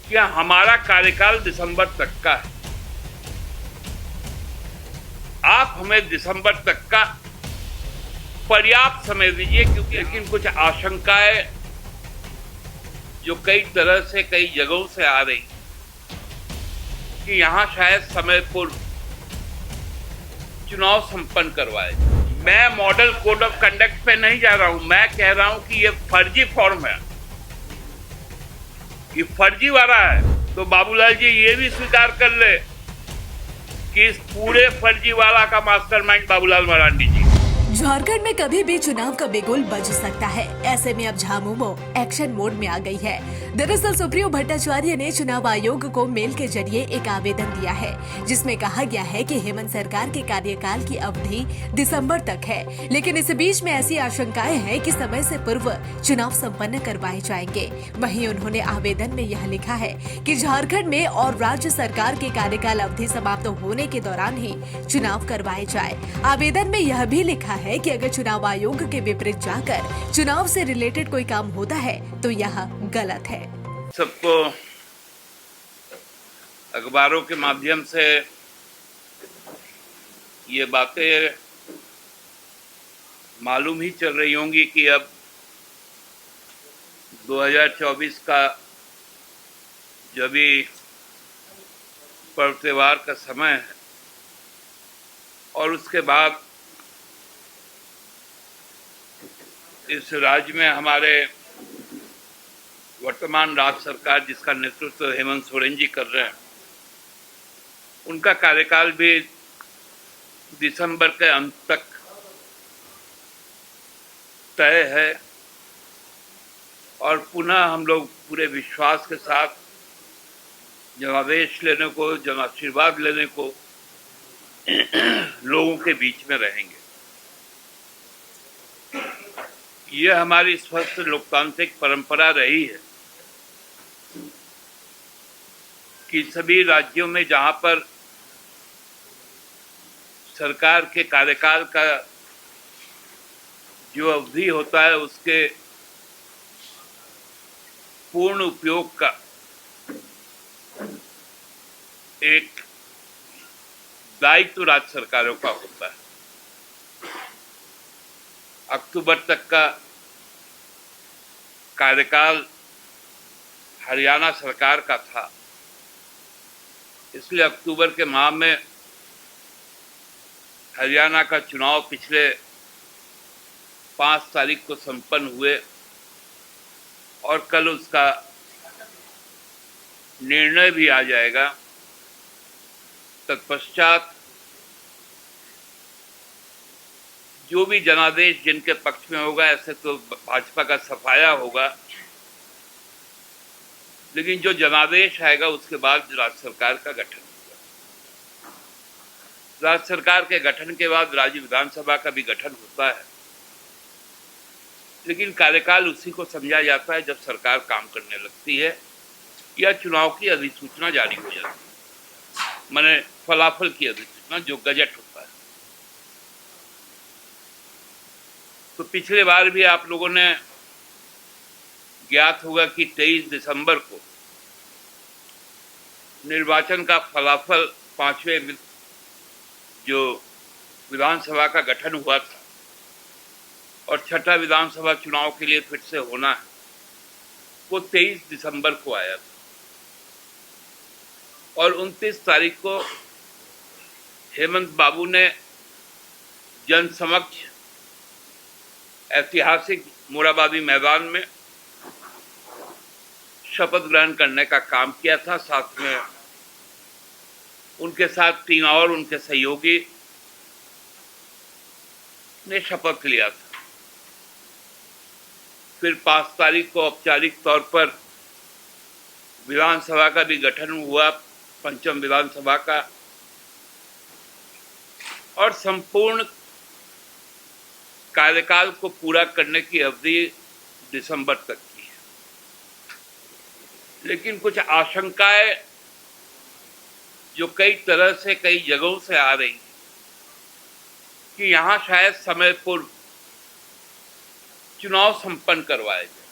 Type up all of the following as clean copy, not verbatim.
कि हमारा कार्यकाल दिसंबर तक का है। आप हमें दिसंबर तक का पर्याप्त समय दीजिए, क्योंकि लेकिन कुछ आशंकाएं जो कई तरह से कई जगहों से आ रही कि यहां शायद समय पूर्व चुनाव संपन्न करवाए। मैं मॉडल कोड ऑफ कंडक्ट पे नहीं जा रहा हूं, मैं कह रहा हूं कि ये फर्जी फॉर्म है, ये फर्जी वाला है। तो बाबूलाल जी ये भी स्वीकार कर ले कि इस पूरे फर्जी वाला का मास्टरमाइंड बाबूलाल मरांडी जी। झारखंड में कभी भी चुनाव का बिगुल बज सकता है। ऐसे में अब झामुमो एक्शन मोड में आ गई है। दरअसल सुप्रियो भट्टाचार्य ने चुनाव आयोग को मेल के जरिए एक आवेदन दिया है, जिसमें कहा गया है कि हेमंत सरकार के कार्यकाल की अवधि दिसंबर तक है, लेकिन इस बीच में ऐसी आशंकाएं हैं कि समय से पूर्व चुनाव संपन्न करवाए जाएंगे। वहीं उन्होंने आवेदन में यह लिखा है कि झारखंड में और राज्य सरकार के कार्यकाल अवधि समाप्त होने के दौरान ही चुनाव करवाए जाए। आवेदन में यह भी लिखा है कि अगर चुनाव आयोग के विपरीत जाकर चुनाव से रिलेटेड कोई काम होता है तो यह गलत है। सबको अखबारों के माध्यम से ये बातें मालूम ही चल रही होंगी कि अब 2024 का जो भी पर्व त्योहार का समय है और उसके बाद इस राज्य में हमारे वर्तमान राज्य सरकार जिसका नेतृत्व हेमंत सोरेन जी कर रहे हैं, उनका कार्यकाल भी दिसंबर के अंत तक तय है। और पुनः हम लोग पूरे विश्वास के साथ जनादेश लेने को, जन आशीर्वाद लेने को लोगों के बीच में रहेंगे। यह हमारी स्वस्थ लोकतांत्रिक परंपरा रही है कि सभी राज्यों में जहां पर सरकार के कार्यकाल का जो अवधि होता है उसके पूर्ण उपयोग का एक दायित्व राज्य सरकारों का होता है। अक्टूबर तक का कार्यकाल हरियाणा सरकार का था, इसलिए अक्टूबर के माह में हरियाणा का चुनाव पिछले 5 तारीख को संपन्न हुए और कल उसका निर्णय भी आ जाएगा। तत्पश्चात जो भी जनादेश जिनके पक्ष में होगा, ऐसे तो भाजपा का सफाया होगा, लेकिन जो जनादेश आएगा उसके बाद राज्य सरकार का गठन होगा। राज्य सरकार के गठन के बाद राज्य विधानसभा का भी गठन होता है, लेकिन कार्यकाल उसी को समझा जाता है जब सरकार काम करने लगती है या चुनाव की अधिसूचना जारी हो जाती है, माने फलाफल की अधिसूचना जो गजट होता है। तो पिछले बार भी आप लोगों ने ज्ञात होगा कि 23 दिसंबर को निर्वाचन का फलाफल 5वें जो विधानसभा का गठन हुआ था और 6ठा विधानसभा चुनाव के लिए फिर से होना है, वो 23 दिसंबर को आया था और 29 तारीख को हेमंत बाबू ने जन समक्ष ऐतिहासिक मोराबादी मैदान में शपथ ग्रहण करने का काम किया था। साथ में उनके साथ 3 और उनके सहयोगी ने शपथ लिया था। फिर 5 तारीख को औपचारिक तौर पर विधानसभा का भी गठन हुआ, 5वीं विधानसभा का, और संपूर्ण कार्यकाल को पूरा करने की अवधि दिसंबर तक की है। लेकिन कुछ आशंकाएं जो कई तरह से कई जगहों से आ रही कि यहां शायद समय पूर्व चुनाव संपन्न करवाए जाए।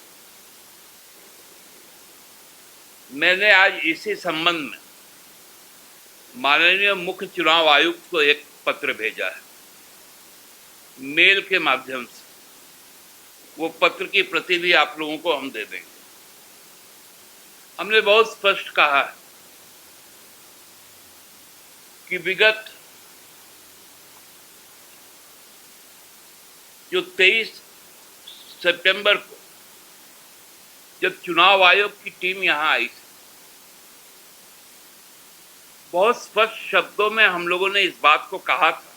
मैंने आज इसी संबंध में माननीय मुख्य चुनाव आयुक्त को एक पत्र भेजा है, मेल के माध्यम से। वो पत्र की प्रति भी आप लोगों को हम दे देंगे। हमने बहुत स्पष्ट कहा है कि विगत जो 23 सितंबर को जब चुनाव आयोग की टीम यहां आई थी, बहुत स्पष्ट शब्दों में हम लोगों ने इस बात को कहा था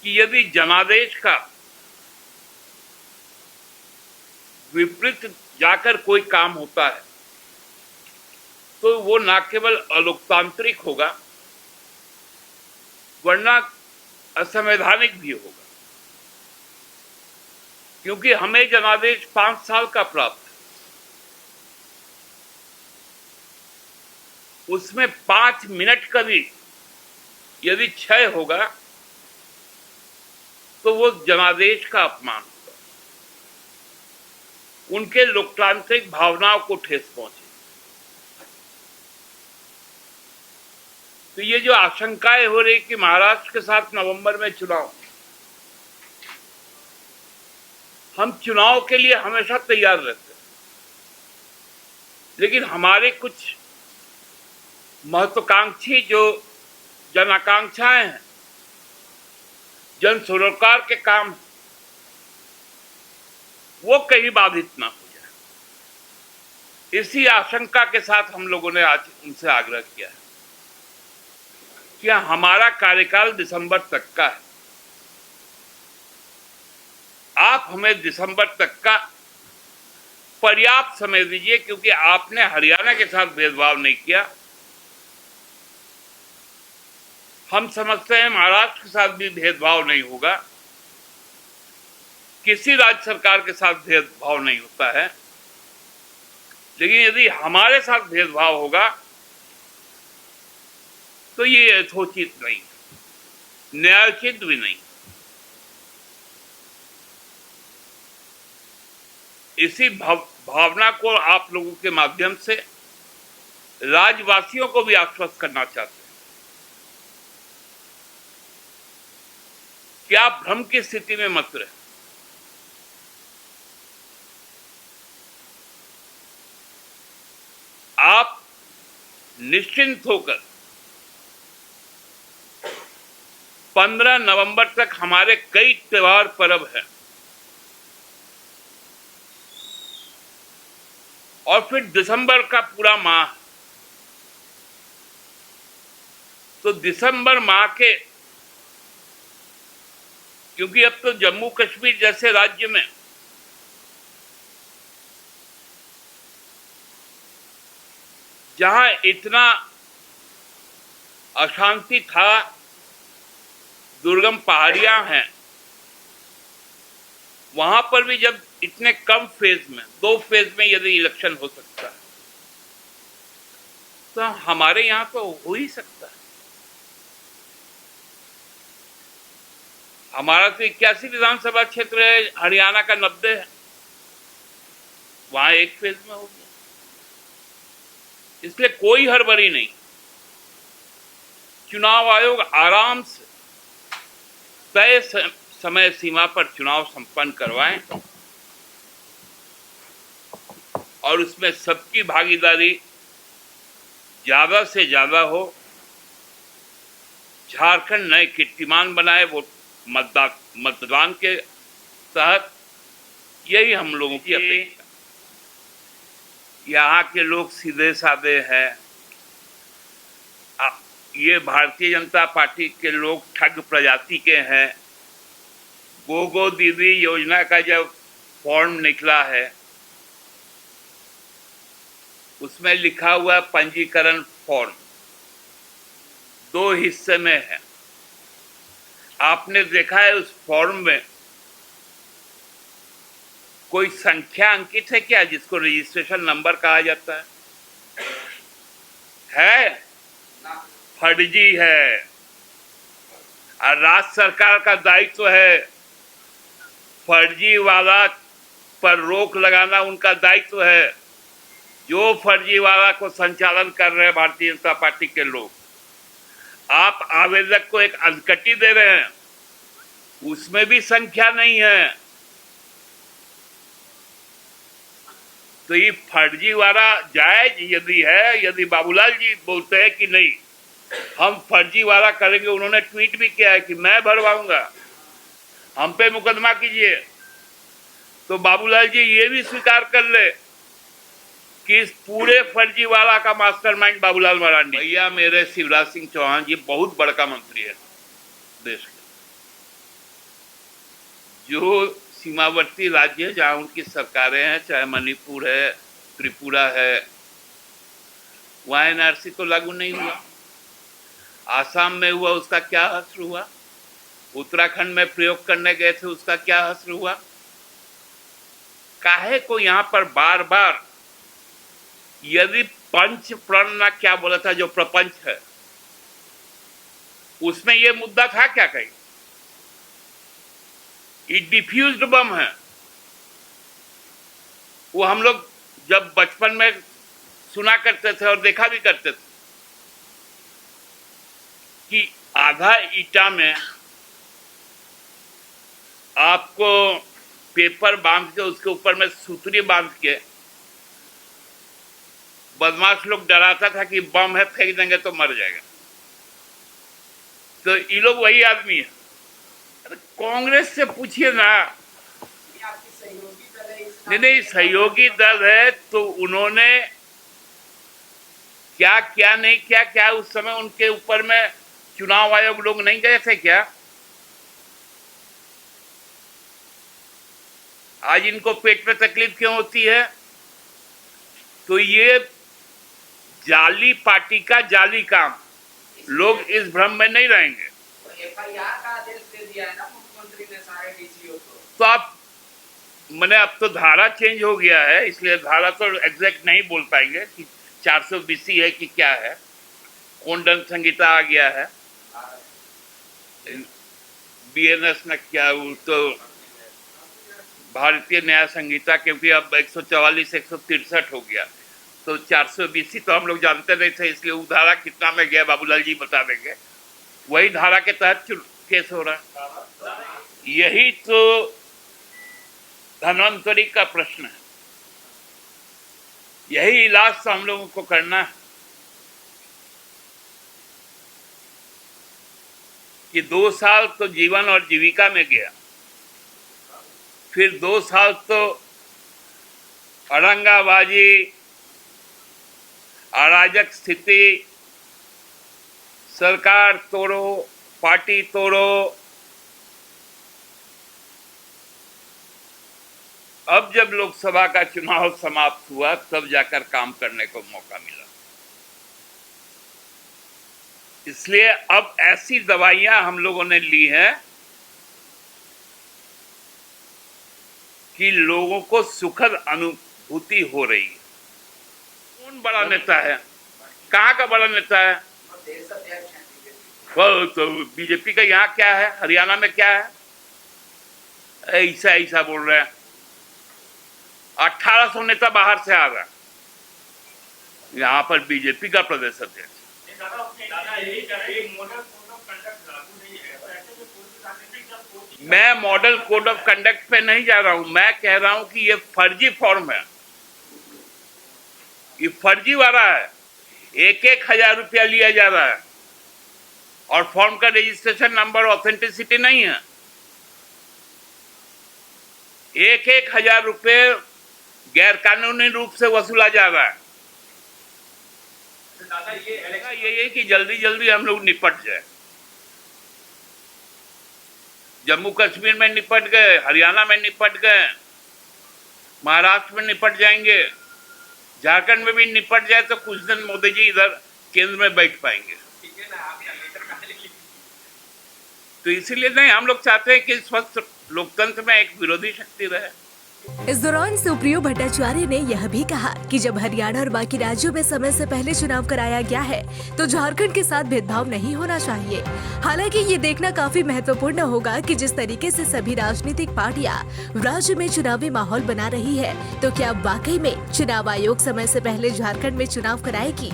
कि यदि जनादेश का विपरीत जाकर कोई काम होता है तो वो न केवल अलोकतांत्रिक होगा वरना असंवैधानिक भी होगा, क्योंकि हमें जनादेश 5 साल का प्राप्त है। उसमें 5 मिनट का भी यदि क्षय होगा तो वो जनादेश का अपमान होगा, उनके लोकतांत्रिक भावनाओं को ठेस पहुंचे। तो ये जो आशंकाएं हो रही कि महाराष्ट्र के साथ नवंबर में चुनाव, हम चुनाव के लिए हमेशा तैयार रहते हैं, लेकिन हमारे कुछ महत्वाकांक्षी जो जन आकांक्षाएं हैं, जन सरोकार के काम, वो कहीं बाधित ना हो जाए। इसी आशंका के साथ हम लोगों ने आज उनसे आग्रह किया है कि हमारा कार्यकाल दिसंबर तक का है, आप हमें दिसंबर तक का पर्याप्त समय दीजिए, क्योंकि आपने हरियाणा के साथ भेदभाव नहीं किया। हम समझते हैं महाराष्ट्र के साथ भी भेदभाव नहीं होगा, किसी राज्य सरकार के साथ भेदभाव नहीं होता है, लेकिन यदि हमारे साथ भेदभाव होगा तो ये यथोचित नहीं, न्यायोचित भी नहीं। इसी भावना को आप लोगों के माध्यम से राज्यवासियों को भी आश्वस्त करना चाहते हैं कि आप भ्रम की स्थिति में मत रहे। आप निश्चिंत होकर 15 नवंबर तक हमारे कई त्योहार पर्व हैं, और फिर दिसंबर का पूरा माह। तो दिसंबर माह के, क्योंकि अब तो जम्मू कश्मीर जैसे राज्य में जहां इतना अशांति था, दुर्गम पहाड़ियां हैं, वहां पर भी जब इतने कम फेज में, 2 फेज में यदि इलेक्शन हो सकता है तो हमारे यहां तो हो ही सकता है। हमारा तो 81 विधानसभा क्षेत्र है, हरियाणा का 90 है, वहां 1 फेज में हो गया। इसलिए कोई हड़बड़ी नहीं, चुनाव आयोग आराम से तय समय सीमा पर चुनाव संपन्न करवाएं और उसमें सबकी भागीदारी ज्यादा से ज्यादा हो। झारखंड नए कीर्तिमान बनाए वो मतदान के तहत, यही हम लोगों की अपेक्षा। यहाँ के लोग सीधे साधे हैं, ये भारतीय जनता पार्टी के लोग ठग प्रजाति के हैं। गोगो दीदी योजना का जब फॉर्म निकला है उसमें लिखा हुआ पंजीकरण फॉर्म 2 हिस्से में है। आपने देखा है उस फॉर्म में कोई संख्या अंकित है क्या, जिसको रजिस्ट्रेशन नंबर कहा जाता है? फर्जी है। और राज्य सरकार का दायित्व है फर्जी वाला पर रोक लगाना, उनका दायित्व है। जो फर्जीवाड़ा को संचालन कर रहे हैं भारतीय जनता पार्टी के लोग, आप आवेदक को एक अधकटी दे रहे हैं, उसमें भी संख्या नहीं है। तो ये फर्जीवाड़ा जायज यदि है, यदि बाबूलाल जी बोलते हैं कि नहीं हम फर्जीवाड़ा करेंगे, उन्होंने ट्वीट भी किया है कि मैं भरवाऊंगा, हम पे मुकदमा कीजिए, तो बाबूलाल जी ये भी स्वीकार कर ले कि इस पूरे फर्जीवाड़ा का मास्टरमाइंड बाबूलाल मरांडी। भैया मेरे शिवराज सिंह चौहान जी बहुत बड़का मंत्री है देश के, जो सीमावर्ती राज्य जहां उनकी सरकारें हैं, चाहे मणिपुर है, त्रिपुरा है, वहां एनआरसी तो लागू नहीं हुआ। आसाम में हुआ, उसका क्या असर हुआ? उत्तराखंड में प्रयोग करने गए थे, उसका क्या असर हुआ? काहे को यहाँ पर बार बार, यदि पंच प्रण ना क्या बोला था, जो प्रपंच है उसमें ये मुद्दा था क्या? कहीं ये डिफ्यूज्ड बम है। वो हम लोग जब बचपन में सुना करते थे और देखा भी करते थे कि आधा ईटा में आपको पेपर बांध के उसके ऊपर में सुतरी बांध के बदमाश लोग डराता था कि बम है, फेंक देंगे तो मर जाएगा। तो ये लोग वही आदमी है। अरे कांग्रेस से पूछिए ना, नहीं सहयोगी दल है तो उन्होंने क्या क्या नहीं किया? क्या उस समय उनके ऊपर में चुनाव आयोग लोग नहीं गए थे क्या? आज इनको पेट में तकलीफ क्यों होती है? तो ये जाली पार्टी का जाली काम, लोग इस भ्रम में नहीं रहेंगे। एफआईआर का आदेश दे दिया है ना मुख्यमंत्री ने सारे डीसीओ को। तो आप मैंने अब तो धारा चेंज हो गया है, इसलिए धारा तो एग्जैक्ट नहीं बोल पाएंगे कि 420 है कि क्या है, कौन दंड संहिता आ गया है, बीएनएस न क्या, तो भारतीय न्याय संहिता, क्योंकि अब 144 163 हो गया, तो 420 तो हम लोग जानते नहीं थे, इसलिए वो धारा कितना में गया बाबूलाल जी बता देंगे। वही धारा के तहत केस हो रहा है। यही तो धन्वंतरी का प्रश्न है, यही इलाज तो हम लोगों को करना है कि 2 साल तो जीवन और जीविका में गया, फिर 2 साल तो अरंगाबाजी, अराजक स्थिति, सरकार तोड़ो, पार्टी तोड़ो। अब जब लोकसभा का चुनाव समाप्त हुआ तब जाकर काम करने को मौका मिला। इसलिए अब ऐसी दवाइयां हम लोगों ने ली हैं कि लोगों को सुखद अनुभूति हो रही है। कौन बड़ा नेता है? कहाँ का बड़ा नेता है? वो तो बीजेपी का यहाँ क्या है, हरियाणा में क्या है? ऐसा ऐसा बोल रहे हैं। 1800 नेता बाहर से आ रहा है, यहाँ पर बीजेपी का प्रदेश अध्यक्ष। मैं मॉडल कोड ऑफ कंडक्ट पे नहीं जा रहा हूं, मैं कह रहा हूं कि ये फर्जी फॉर्म है, ये फर्जीवाड़ा है। 1,000 रुपया लिया जा रहा है और फॉर्म का रजिस्ट्रेशन नंबर ऑथेंटिसिटी नहीं है। 1,000 रुपये गैर कानूनी रूप से वसूला जा रहा है। ये कि जल्दी जल्दी हम लोग निपट जाए। जम्मू कश्मीर में निपट गए, हरियाणा में निपट गए, महाराष्ट्र में निपट जाएंगे, झारखंड में भी निपट जाए तो कुछ दिन मोदी जी इधर केंद्र में बैठ पाएंगे। तो इसीलिए नहीं, हम लोग चाहते हैं कि स्वस्थ लोकतंत्र में एक विरोधी शक्ति रहे। इस दौरान सुप्रियो भट्टाचार्य ने यह भी कहा कि जब हरियाणा और बाकी राज्यों में समय से पहले चुनाव कराया गया है तो झारखंड के साथ भेदभाव नहीं होना चाहिए। हालांकि ये देखना काफी महत्वपूर्ण होगा कि जिस तरीके से सभी राजनीतिक पार्टियां राज्य में चुनावी माहौल बना रही है, तो क्या वाकई में चुनाव आयोग समय से पहले झारखंड में चुनाव कराएगी।